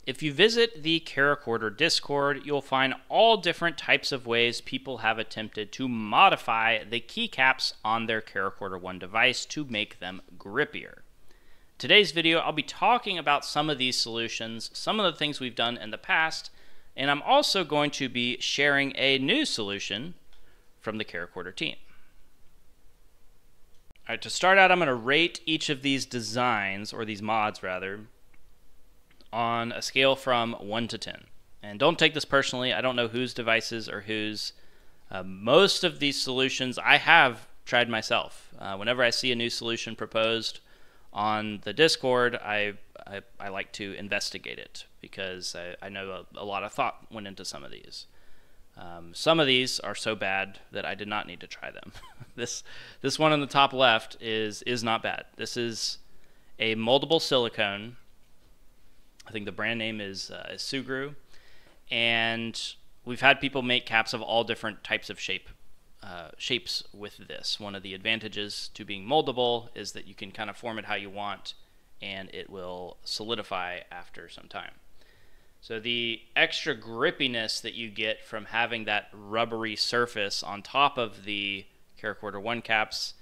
If you visit the Caracorder Discord, you'll find all different types of ways people have attempted to modify the keycaps on their Caracorder 1 device to make them grippier. Today's video, I'll be talking about some of these solutions, some of the things we've done in the past, and I'm also going to be sharing a new solution from the Caracorder team. All right, to start out, I'm going to rate each of these designs, or these mods rather, on a scale from 1 to 10. And don't take this personally. I don't know whose devices or whose. Most of these solutions I have tried myself. Whenever I see a new solution proposed on the Discord, I like to investigate it because I know a lot of thought went into some of these. Some of these are so bad that I did not need to try them. This one on the top left is not bad. This is a moldable silicone. I think the brand name is Sugru, and we've had people make caps of all different types of shapes with this. One of the advantages to being moldable is that you can kind of form it how you want, and it will solidify after some time. So the extra grippiness that you get from having that rubbery surface on top of the Caracorder 1 caps,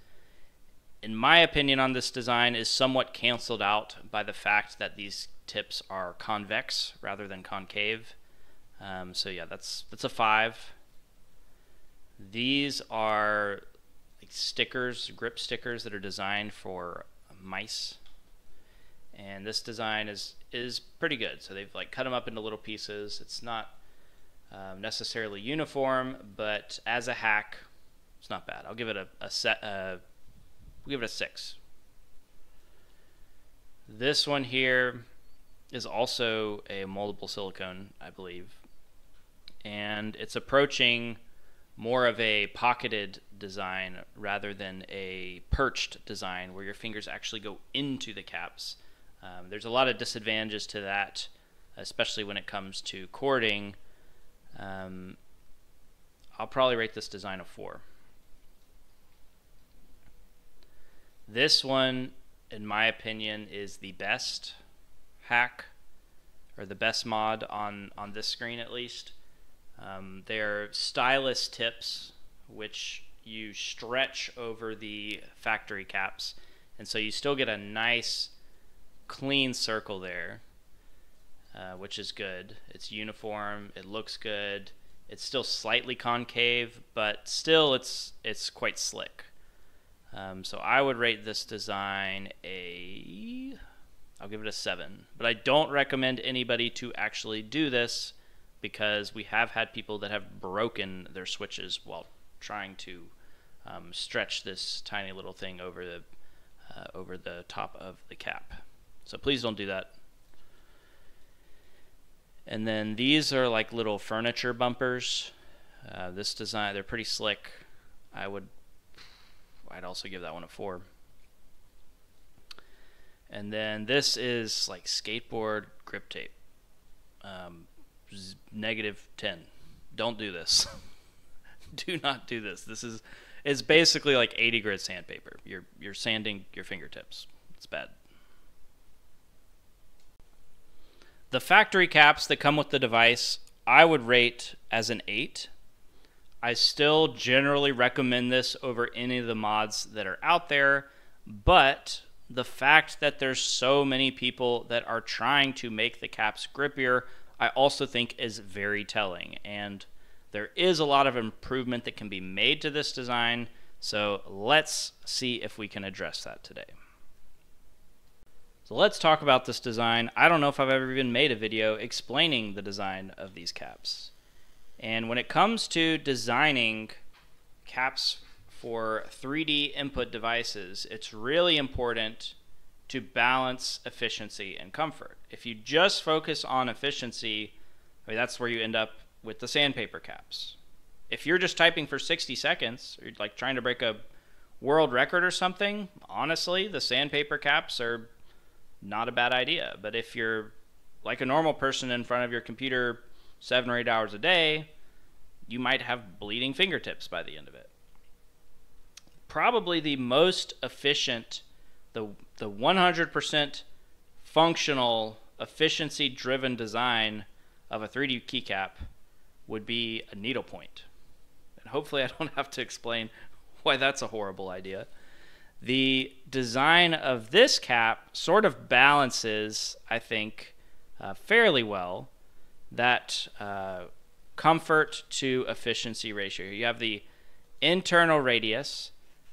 in my opinion on this design, is somewhat canceled out by the fact that these tips are convex rather than concave. So yeah, that's a 5. These are like stickers, grip stickers that are designed for mice. And this design is pretty good. So they've like cut them up into little pieces. It's not necessarily uniform, but as a hack, it's not bad. I'll give it we'll give it a 6. This one here is also a moldable silicone, I believe, and it's approaching more of a pocketed design rather than a perched design where your fingers actually go into the caps. There's a lot of disadvantages to that, especially when it comes to cording. I'll probably rate this design a 4. This one, in my opinion, is the best hack, or the best mod on this screen at least. They're stylus tips, which you stretch over the factory caps, and so you still get a nice clean circle there, which is good. It's uniform, it looks good, it's still slightly concave, but still it's quite slick. So I would rate this design I'll give it a 7, but I don't recommend anybody to actually do this because we have had people that have broken their switches while trying to stretch this tiny little thing over the top of the cap. So please don't do that. And then these are like little furniture bumpers. This design, they're pretty slick. I'd also give that one a 4. And then this is like skateboard grip tape. -10. Don't do this. Do not do this. It's basically like 80 grit sandpaper. You're sanding your fingertips. It's bad. The factory caps that come with the device, I would rate as an 8. I still generally recommend this over any of the mods that are out there, but the fact that there's so many people that are trying to make the caps grippier, I also think is very telling. And there is a lot of improvement that can be made to this design, so let's see if we can address that today. So let's talk about this design. I don't know if I've ever even made a video explaining the design of these caps. And when it comes to designing caps for 3D input devices, it's really important to balance efficiency and comfort. If you just focus on efficiency, I mean, that's where you end up with the sandpaper caps. If you're just typing for 60 seconds, or like trying to break a world record or something, honestly, the sandpaper caps are not a bad idea. But if you're like a normal person in front of your computer 7 or 8 hours a day, you might have bleeding fingertips by the end of it. Probably the most efficient, the 100% functional efficiency-driven design of a 3D keycap would be a needlepoint. And hopefully I don't have to explain why that's a horrible idea. The design of this cap sort of balances, I think, fairly well that comfort to efficiency ratio. You have the internal radius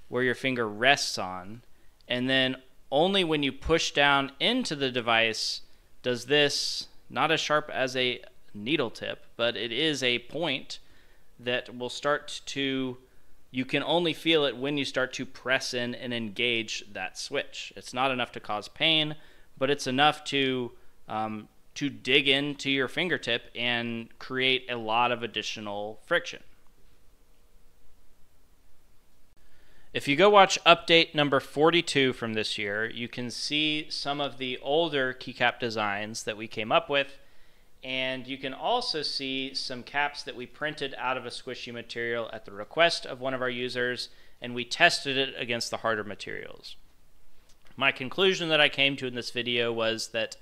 where your finger rests on, and then only when you push down into the device does this, not as sharp as a needle tip, but it is a point that will start to, you can only feel it when you start to press in and engage that switch. It's not enough to cause pain, but it's enough to dig into your fingertip and create a lot of additional friction. If you go watch update number 42 from this year, you can see some of the older keycap designs that we came up with, and you can also see some caps that we printed out of a squishy material at the request of one of our users, and we tested it against the harder materials. My conclusion that I came to in this video was that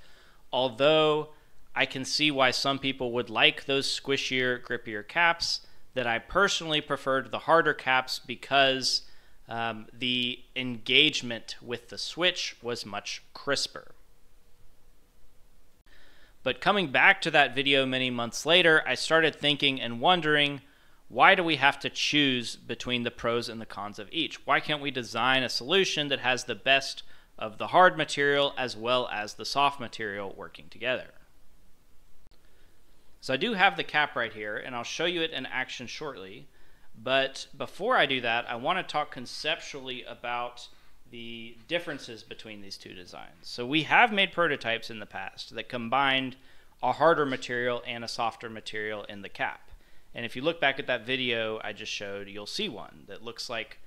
although I can see why some people would like those squishier, grippier caps, that I personally preferred the harder caps because the engagement with the switch was much crisper. But coming back to that video many months later, I started thinking and wondering, why do we have to choose between the pros and the cons of each? Why can't we design a solution that has the best of the hard material as well as the soft material working together? So I do have the cap right here, and I'll show you it in action shortly. But before I do that, I want to talk conceptually about the differences between these two designs. So we have made prototypes in the past that combined a harder material and a softer material in the cap. And if you look back at that video I just showed, you'll see one that looks like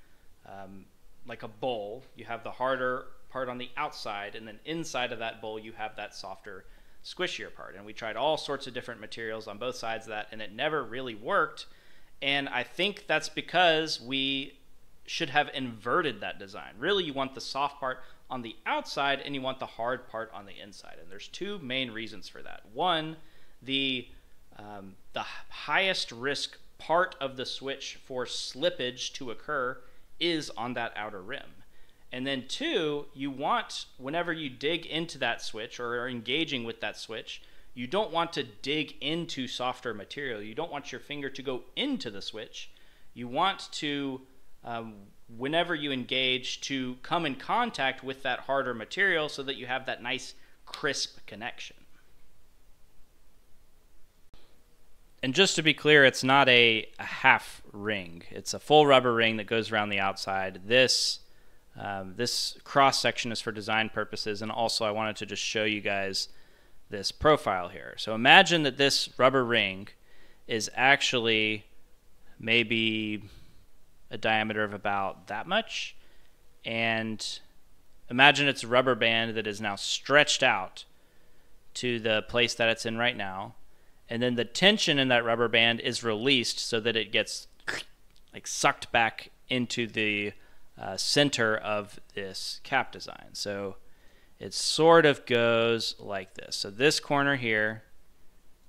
a bowl. You have the harder part on the outside, and then inside of that bowl you have that softer, squishier part. And we tried all sorts of different materials on both sides of that, and it never really worked. And I think that's because we should have inverted that design. Really, you want the soft part on the outside and you want the hard part on the inside. And there's two main reasons for that. One, the highest risk part of the switch for slippage to occur is on that outer rim. And then two, you want, whenever you dig into that switch or are engaging with that switch, you don't want to dig into softer material. You don't want your finger to go into the switch. You want to, whenever you engage, to come in contact with that harder material so that you have that nice crisp connection. And just to be clear, it's not a half ring. It's a full rubber ring that goes around the outside. This cross section is for design purposes, and also I wanted to just show you guys this profile here. So imagine that this rubber ring is actually maybe a diameter of about that much, and imagine it's a rubber band that is now stretched out to the place that it's in right now, and then the tension in that rubber band is released so that it gets like sucked back into the center of this cap design. So it sort of goes like this. So this corner here,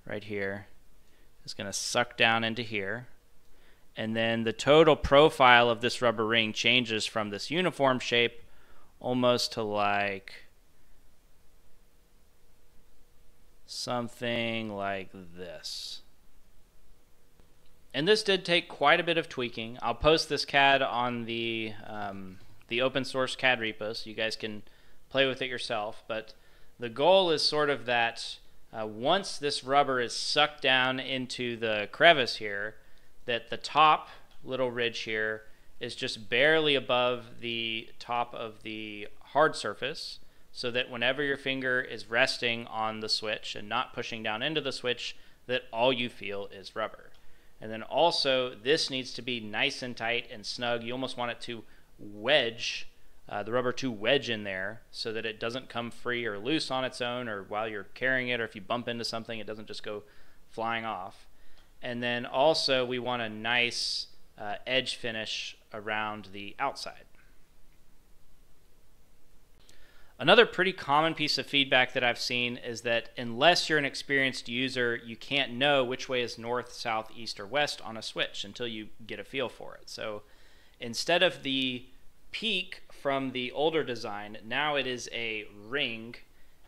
right here, is going to suck down into here. And then the total profile of this rubber ring changes from this uniform shape almost to like something like this. And this did take quite a bit of tweaking. I'll post this CAD on the open source CAD repo so you guys can play with it yourself. But the goal is sort of that once this rubber is sucked down into the crevice here, that the top little ridge here is just barely above the top of the hard surface, so that whenever your finger is resting on the switch and not pushing down into the switch, that all you feel is rubber. And then also, this needs to be nice and tight and snug. You almost want it to wedge, the rubber to wedge in there so that it doesn't come free or loose on its own, or while you're carrying it, or if you bump into something, it doesn't just go flying off. And then also, we want a nice edge finish around the outside. Another pretty common piece of feedback that I've seen is that unless you're an experienced user, you can't know which way is north, south, east, or west on a switch until you get a feel for it. So instead of the peak from the older design, now it is a ring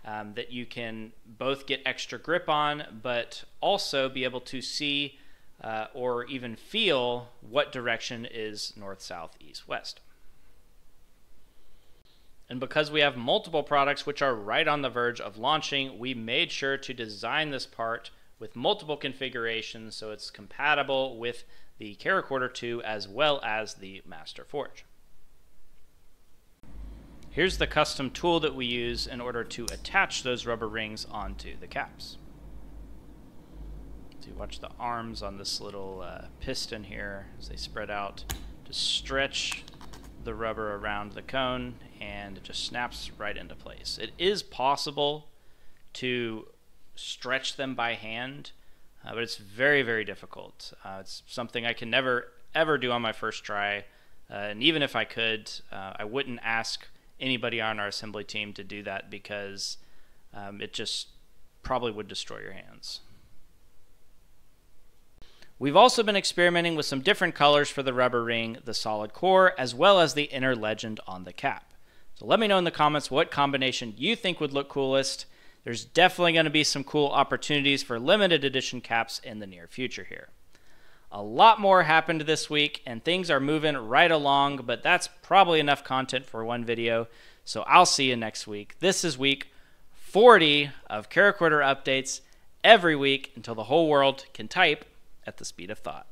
that you can both get extra grip on, but also be able to see or even feel what direction is north, south, east, west. And because we have multiple products which are right on the verge of launching, we made sure to design this part with multiple configurations so it's compatible with the Keycap 2 as well as the Master Forge. Here's the custom tool that we use in order to attach those rubber rings onto the caps. So you watch the arms on this little piston here as they spread out to stretch the rubber around the cone, and it just snaps right into place. It is possible to stretch them by hand, but it's very, very difficult. It's something I can never, ever do on my first try, and even if I could, I wouldn't ask anybody on our assembly team to do that because it just probably would destroy your hands. We've also been experimenting with some different colors for the rubber ring, the solid core, as well as the inner legend on the cap. So let me know in the comments what combination you think would look coolest. There's definitely going to be some cool opportunities for limited edition caps in the near future here. A lot more happened this week, and things are moving right along, but that's probably enough content for one video, so I'll see you next week. This is week 40 of Keycap updates every week until the whole world can type at the speed of thought.